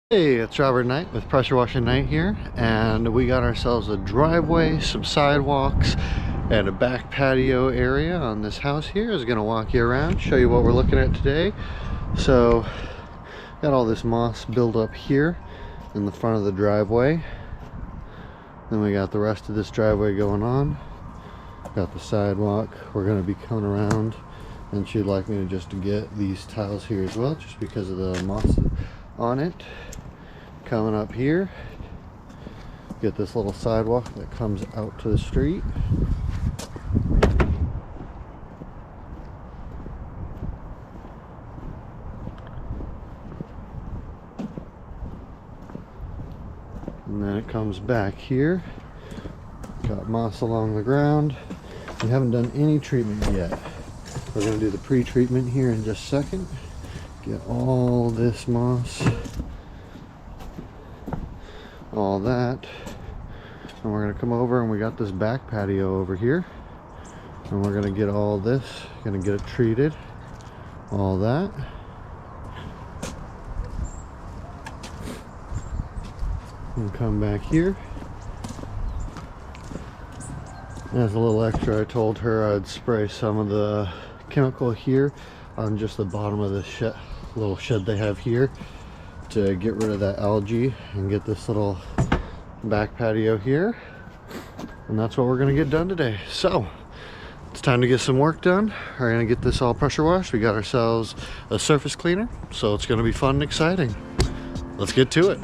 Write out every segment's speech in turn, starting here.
Hey, it's Robert Knight with Pressure Washing Knight here, and we got ourselves a driveway, some sidewalks, and a back patio area on this house here. I was going to walk you around, show you what we're looking at today. So, got all this moss built up here in the front of the driveway. Then we got the rest of this driveway going on. Got the sidewalk. We're going to be coming around, and she'd like me to just get these tiles here as well, just because of the moss on it. Coming up here, get this little sidewalk that comes out to the street. And then it comes back here. Got moss along the ground. We haven't done any treatment yet. We're going to do the pre-treatment here in just a second. Get all this moss, all that, and we're going to come over, and we got this back patio over here, and we're going to get all this, going to get it treated, all that. And come back here. As a little extra, I told her I'd spray some of the chemical here on just the bottom of this little shed they have here to get rid of that algae and get this little back patio here. And that's what we're going to get done today. So it's time to get some work done. We're going to get this all pressure washed. We got ourselves a surface cleaner, so it's going to be fun and exciting. Let's get to it.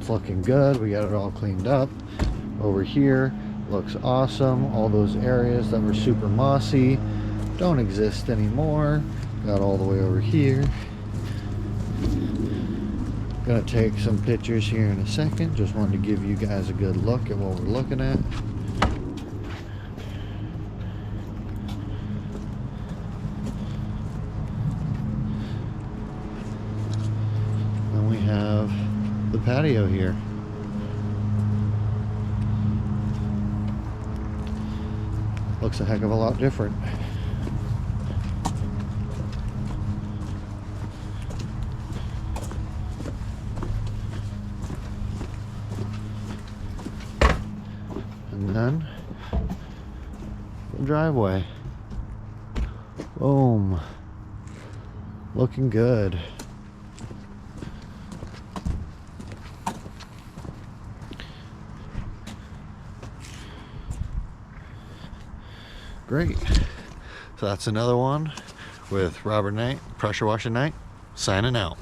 It's looking good. We got it all cleaned up. Over here looks awesome. All those areas that were super mossy don't exist anymore. Got all the way over here. Gonna take some pictures here in a second. Just wanted to give you guys a good look at what we're looking at. Then we have the patio here. Looks a heck of a lot different. And then the driveway. Boom. Looking good. Great. So that's another one with Robert Knight, Pressure Washing Knight, signing out.